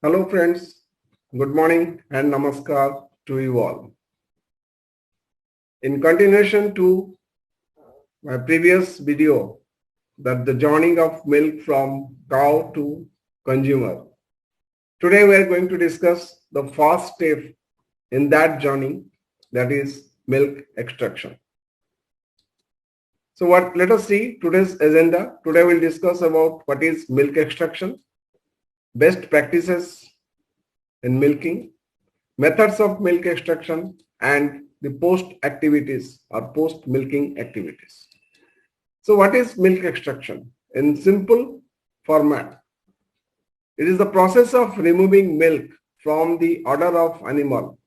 Hello friends, good morning and namaskar to you all. In continuation to my previous video, that the journey of milk from cow to consumer. Today we are going to discuss the first step in that journey, that is milk extraction. So let us see today's agenda. Today we'll discuss about what is milk extraction, best practices in milking, methods of milk extraction, and the post activities or post milking activities. So what is milk extraction? In simple format, it is the process of removing milk from the udder of animal,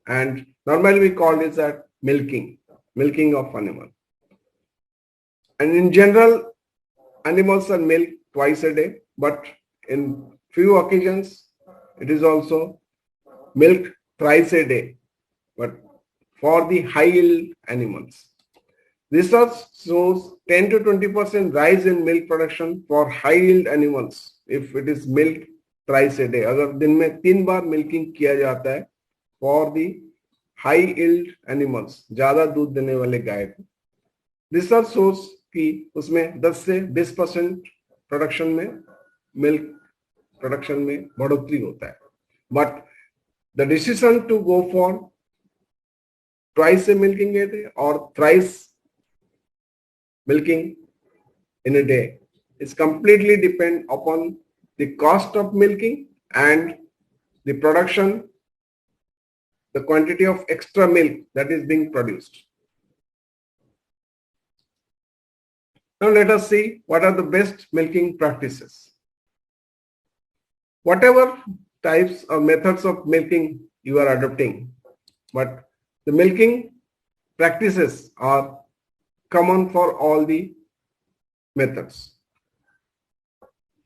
and normally we call it as milking of animal. And in general, animals are milked twice a day, but in few occasions it is also milked thrice a day, but for the high yield animals. Research shows 10 to 20% rise in milk production for high yield animals if it is milked thrice a day. अगर दिन में 3 बार milking किया जाता है for the high yield animals, ज्यादा दूध देने वाले गाय को, रिसर्च shows कि उसमें 10 से 20% प्रोडक्शन में मिल्क प्रोडक्शन में बढ़ोतरी होता है. But the decision to go for twice a milking a day or thrice milking in a day is completely depend upon the cost of milking and the production, the quantity of extra milk that is being produced. Now let us see what are the best milking practices. Whatever types or methods of milking you are adopting, but the milking practices are common for all the methods.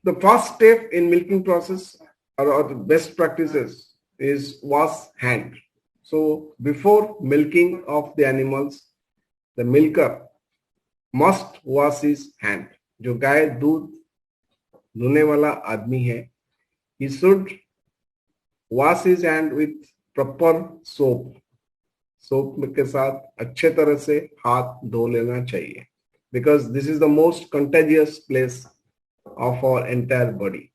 The first step in milking process or the best practices is wash hand. So before milking of the animals, the milker must wash his hand. जो गाय दूध धोने वाला आदमी है, he should wash his hand with proper soap. Soap के साथ अच्छे तरह से हाथ धो लेना चाहिए, because this is the most contagious place of our entire body.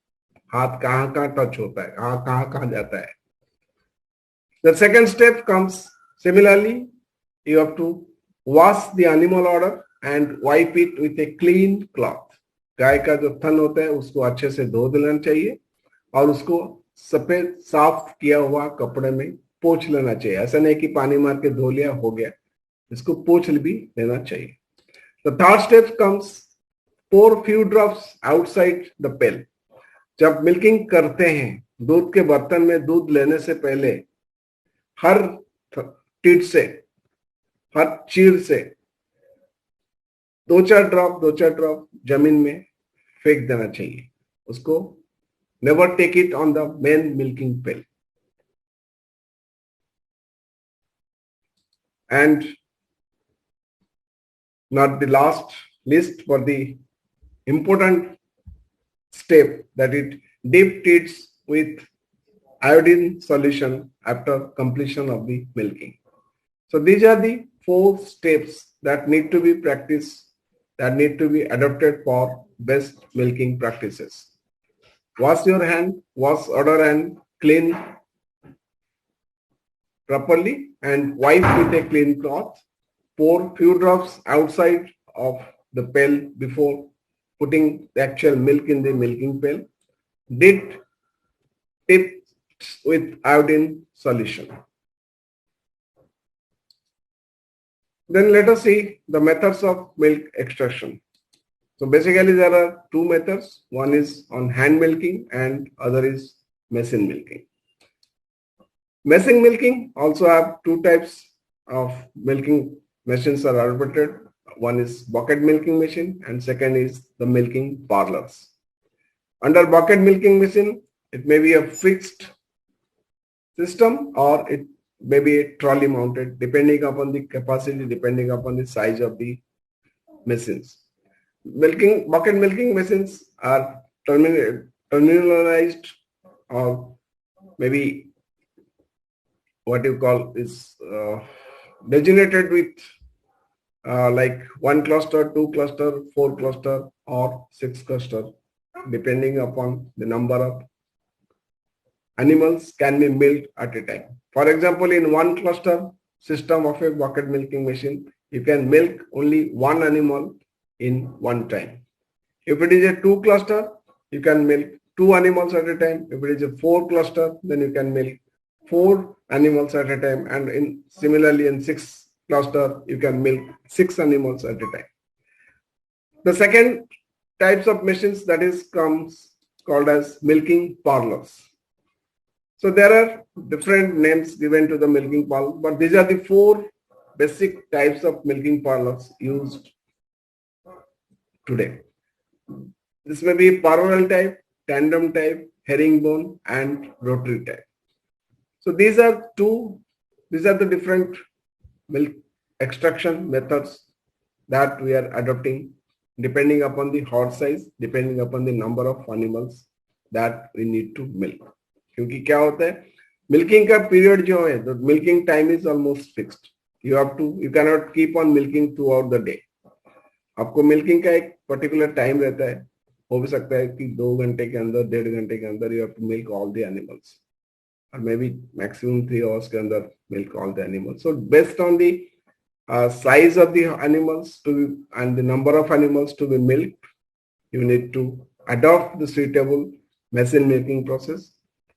हाथ कहाँ कहाँ टच होता है, कहाँ कहाँ जाता है. The second step comes similarly. You have to wash the animal udder and wipe it with a clean cloth. गाय का जो थन होता है उसको अच्छे से धो देना चाहिए और उसको सफेद साफ किया हुआ कपड़े में पोंछ लेना चाहिए. ऐसा नहीं कि पानी मार के धो लिया हो गया, इसको पोंछ भी लेना चाहिए. The third step comes, pour few drops outside the pail. जब मिल्किंग करते हैं दूध के बर्तन में दूध लेने से पहले हर टीट से, हर चीर से दो चार ड्रॉप जमीन में फेंक देना चाहिए. उसको never take it on the main milking pail. And not the last least for the important step, that it dip teats with iodine solution after completion of the milking. So these are the 4 steps that need to be practiced, that need to be adopted for best milking practices. Wash your hand, wash udder and clean properly and wipe with a clean cloth. Pour few drops outside of the pail before putting the actual milk in the milking pail. Dip with iodine solution. Then let us see the methods of milk extraction. So basically there are 2 methods. One is on hand milking and other is machine milking. Machine milking also have 2 types of milking machines are adopted. One is bucket milking machine and second is the milking parlors. Under bucket milking machine, it may be a fixed system or it may be a trolley mounted, depending upon the capacity, depending upon the size of the machines. Bucket milking machines are terminalized or maybe what you call is designated with like 1 cluster, 2 cluster, 4 cluster, or 6 cluster, depending upon the number of animals can be milked at a time. For example, in 1 cluster system of a bucket milking machine, you can milk only 1 animal in 1 time. If it is a 2 cluster, you can milk 2 animals at a time. If it is a 4 cluster, then you can milk 4 animals at a time. And similarly in 6 cluster, you can milk 6 animals at a time. The second types of machines that is called as milking parlors. So there are different names given to the milking parlor, but these are the 4 basic types of milking parlors used today. This may be parallel type, tandem type, herringbone, and rotary type. So these are the different milk extraction methods that we are adopting depending upon the herd size, depending upon the number of animals that we need to milk. क्योंकि क्या होता है, milking का period जो है, the milking time is almost fixed. You cannot keep on milking throughout the day. आपको milking का एक पर्टिकुलर टाइम रहता है. हो भी सकता है कि 2 घंटे के अंदर, 1.5 घंटे के अंदर you have to milk all the animals, or maybe maximum 3 hours के अंदर milk all the animals. So based on the size of the animals and the number of animals to be milked, you need to adopt the suitable machine milking process.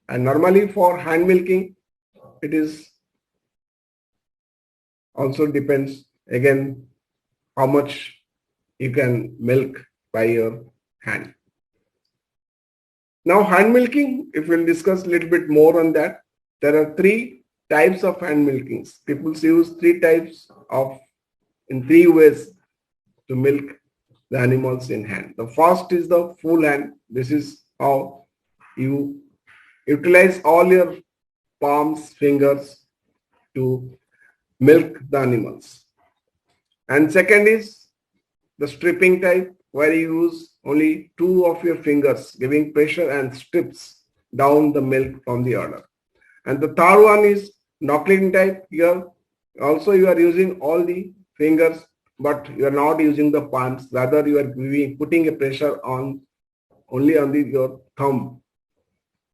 And normally for hand milking, it is also depends again how much you can milk by your hand. Now hand milking, if we'll discuss a little bit more on that, there are 3 types of hand milkings. People use 3 types in 3 ways to milk the animals in hand. The first is the full hand. This is how you utilize all your palms, fingers to milk the animals. And second is the stripping type, where you use only 2 of your fingers, giving pressure and strips down the milk from the udder. And the third one is knuckling type. Here also you are using all the fingers, but you are not using the palms. Rather, you are putting a pressure only on your thumb.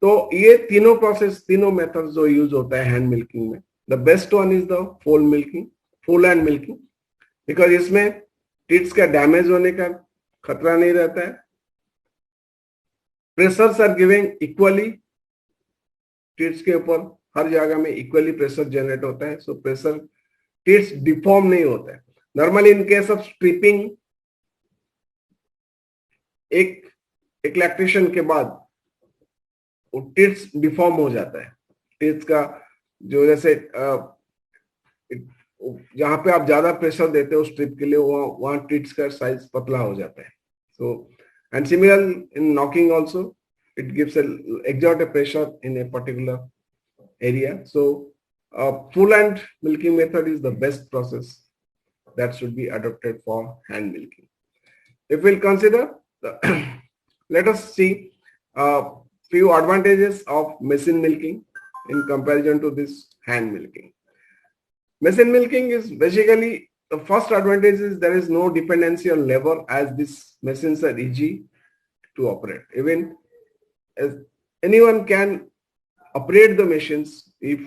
तो ये तीनों methods जो use होता है hand milking में. The best one is the full hand milking, because इसमें teats का damage होने का खतरा नहीं रहता है. Pressures are giving equally, teats के ऊपर हर जगह में इक्वली प्रेशर जनरेट होता है. सो प्रेशर टिट्स डिफॉर्म नहीं होता है. Normally in case of stripping, एक लैक्टेशन के बाद टिट्स डिफॉर्म हो जाता है. टिट्स का जो जैसे जहां पे आप ज्यादा प्रेशर देते हो स्ट्रिप के लिए, वहां टिट्स का साइज पतला हो जाता है. So and similar in knocking also, it gives exert a pressure in a particular area. So full hand milking method is the best process that should be adopted for hand milking. If we'll consider, let us see few advantages of machine milking in comparison to this hand milking. Machine milking is basically, the first advantage is there is no dependency on labor, as these machines are easy to operate. Even as anyone can operate the machines if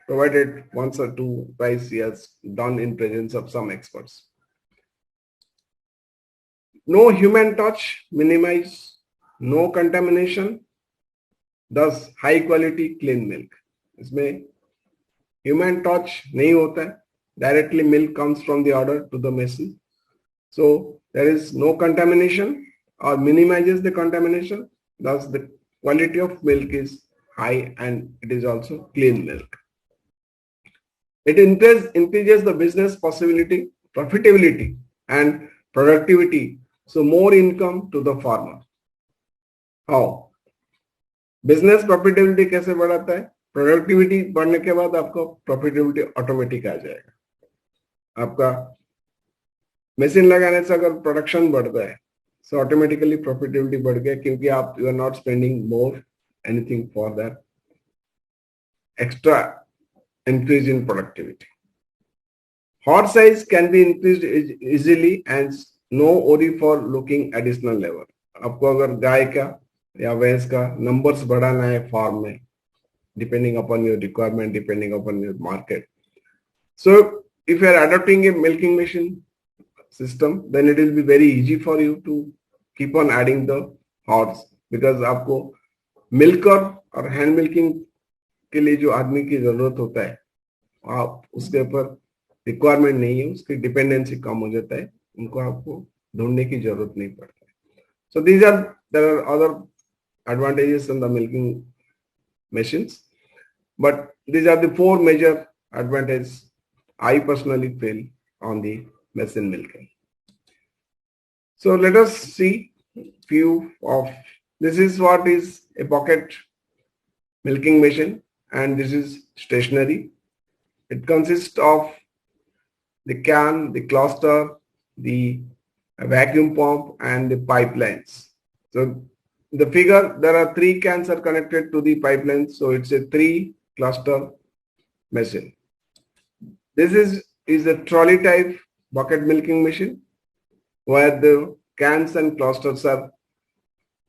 provided once or twice he has done in presence of some experts. No human touch, minimize, no contamination, thus high quality clean milk. इसमें human touch नहीं होता है, directly milk comes from the udder to the machine. So there is no contamination or minimizes the contamination, thus the quality of milk is high and it is also clean milk. It increases the business possibility, profitability and productivity. So more income to the farmer. How? Business profitability कैसे बढ़ाता है? Productivity बढ़ने के बाद आपको profitability automatic आ जाएगा. आपका machine लगाने से अगर प्रोडक्शन बढ़ता है, so automatically profitability बढ़ गया, क्योंकि आप you are not spending more anything for that extra increase in productivity. Hod size can be increased easily and no worry for looking additional level. आपको अगर गाय का या भैंस का numbers बढ़ाना है farm में, depending upon your requirement, depending upon your market. So if you are adopting a milking machine system, then it will be very easy for you to keep on adding the hordes, because आपको मिल्कर और hand milking के लिए जो आदमी की जरूरत होता है, आप उसके ऊपर रिक्वायरमेंट नहीं है, उसकी डिपेंडेंसी कम हो जाता है, उनको आपको ढूंढने की जरूरत नहीं पड़ता है. So there are other advantages in the milking machines, but these are the four major advantages I personally feel on the machine milking. So let us see few of this. Is what is a pocket milking machine, and this is stationary. It consists of the can, the cluster, the vacuum pump, and the pipelines. So the figure, there are three cans are connected to the pipeline, so it's a 3 cluster machine. This is a trolley type bucket milking machine where the cans and clusters are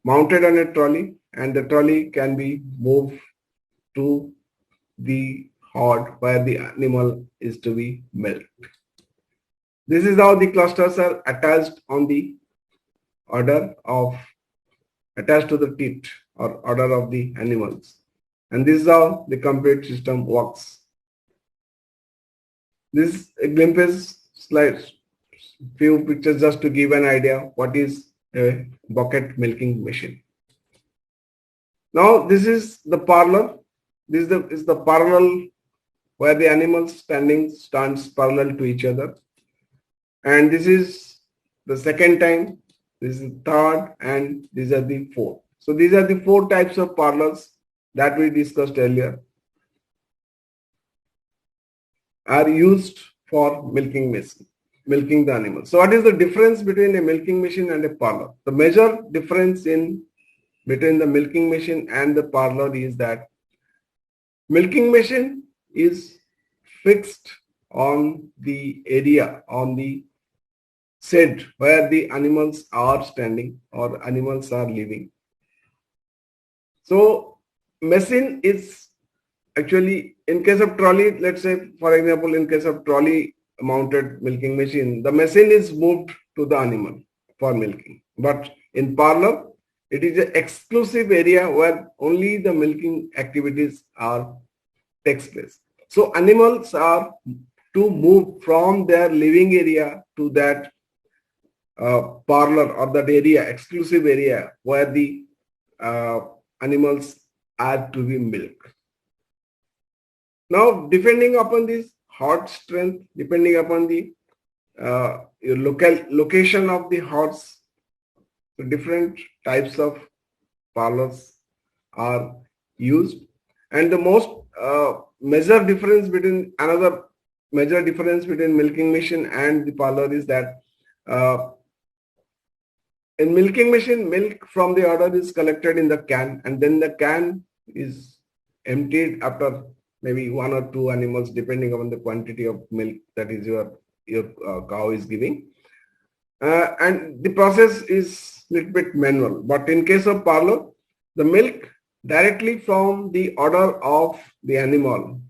mounted on a trolley, and the trolley can be moved to the hod where the animal is to be milked. This is how the clusters are attached on the attached to the teat or udder of the animals, and this is how the complete system works. This glimpse slides few pictures just to give an idea what is a bucket milking machine. Now this is the parlor. This is the parallel where the animals stands parallel to each other, and this is the second time. This is the third, and these are the fourth. So these are the 4 types of parlors that we discussed earlier are used for milking the animals. So what is the difference between a milking machine and a parlor? The major difference between the milking machine and the parlor is that milking machine is fixed on the area, on the shed where the animals are standing or animals are living. So machine is actually, in case of trolley, let's say for example, in case of trolley mounted milking machine, the machine is moved to the animal for milking. But in parlor, it is an exclusive area where only the milking activities takes place. So animals are to move from their living area to that parlor or that area, exclusive area where the animals are to be milked. Now, depending upon this hod strength, depending upon the your location of the hods, so different types of parlors are used. And the most major difference between milking machine and the parlor is that in milking machine, milk from the udder is collected in the can, and then the can is emptied after maybe 1 or 2 animals, depending on the quantity of milk that is your cow is giving. And the process is a little bit manual. But in case of parlor, the milk directly from the udder of the animal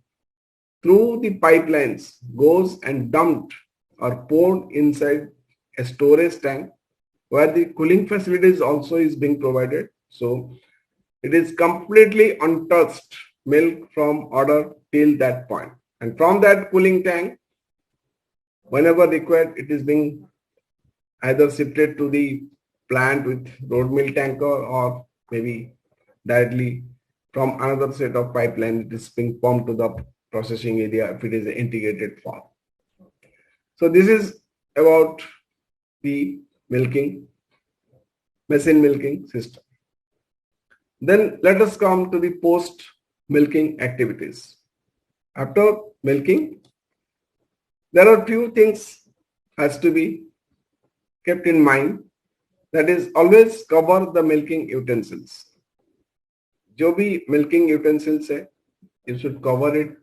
through the pipelines goes and dumped or poured inside a storage tank where the cooling facilities also is being provided. So it is completely untouched milk from udder till that point. And from that cooling tank, whenever required, it is being either shifted to the plant with road mill tanker, or maybe directly from another set of pipeline, it is being pumped to the processing area if it is an integrated farm. So this is about the machine milking system. Then let us come to the post milking activities. After milking, there are few things has to be kept in mind. That is, always cover the milking utensils. जो भी milking utensils है, you should cover it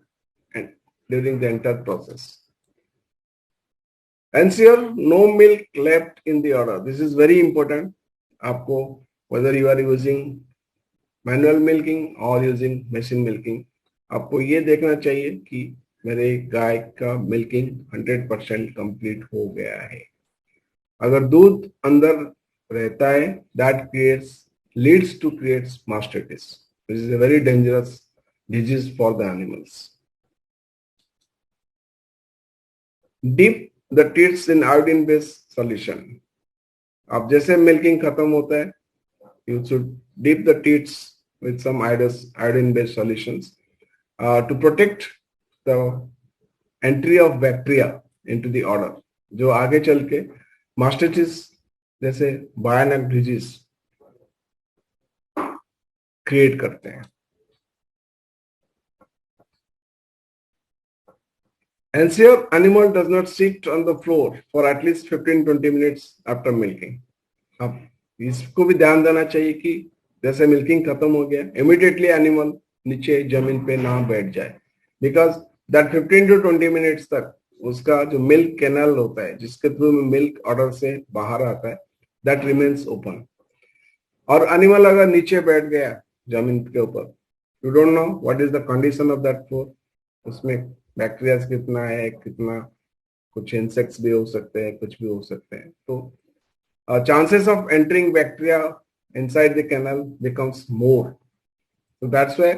and during the entire process. Ensure no milk left in the udder. This is very important. आपको whether you are using manual milking or using machine milking, आपको ये देखना चाहिए कि मेरे गाय का milking 100% complete हो गया है. अगर दूध अंदर रहता है, that leads to creates mastitis. This is a very dangerous disease for the animals. Dip the teats in iodine based solution. अब जैसे मिल्किंग खत्म होता है, you should dip the teats with some iodine based solutions to protect the entry of bacteria into the udder, जो आगे चल के mastitis जैसे भयानक डिजीज क्रिएट करते हैं. Ensure animal does not sit on the floor for at least 15-20 minutes after milking. अब इसको भी ध्यान देना चाहिए कि जैसे मिल्किंग खत्म हो गया, इमीडिएटली एनिमल नीचे जमीन पे ना बैठ जाए, बिकॉज दैट 15 to 20 मिनट्स तक उसका जो मिल्क कैनल होता है जिसके थ्रू में मिल्क ऑर्डर से बाहर आता है, दैट रिमेन्स ओपन. और एनिमल अगर नीचे बैठ गया जमीन के ऊपर, you don't know what is the condition of that floor. उसमें बैक्टीरिया कितना है, कितना, कुछ इंसेक्ट्स भी हो सकते हैं, कुछ भी हो सकते हैं. तो chances of entering bacteria inside the canal becomes more. तो दैट्स व्हाई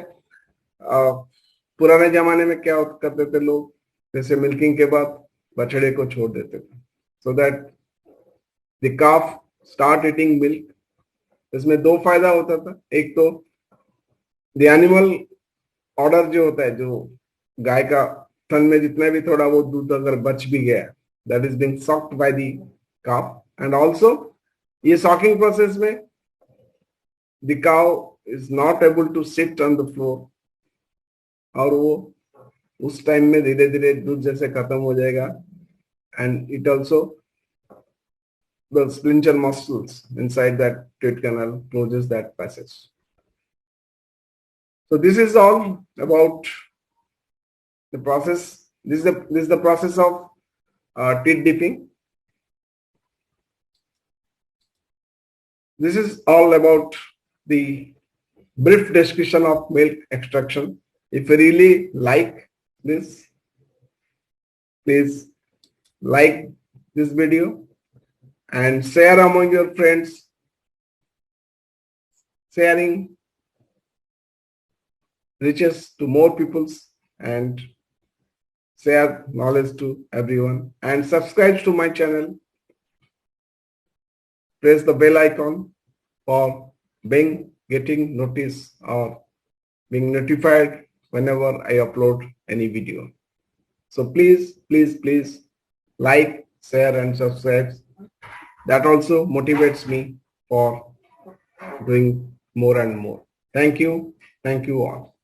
पुराने जमाने में क्या करते थे लोग, जैसे मिल्किंग के बाद बछड़े को छोड़ देते थे, so that the calf start eating milk. इसमें दो फायदा होता था. एक तो द एनिमल ऑर्डर जो होता है, जो गाय का थन में जितना भी थोड़ा वो दूध अगर बच भी गया, that is being sucked by the calf. And also ये सॉकिंग प्रोसेस में the cow is not able to sit on the floor, और वो उस टाइम में धीरे धीरे दूध जैसे खत्म हो जाएगा. And it also the splinter muscles inside that teat canal closes that passage. So this is all about the process. This is the process of teat dipping. This is all about the brief description of milk extraction. If you really like this, please like this video and share among your friends. Sharing reaches to more peoples and share knowledge to everyone. And subscribe to my channel. Press the bell icon for getting notice or being notified whenever I upload any video. So please, please, please like, share and subscribe. That also motivates me for doing more and more. Thank you. Thank you all.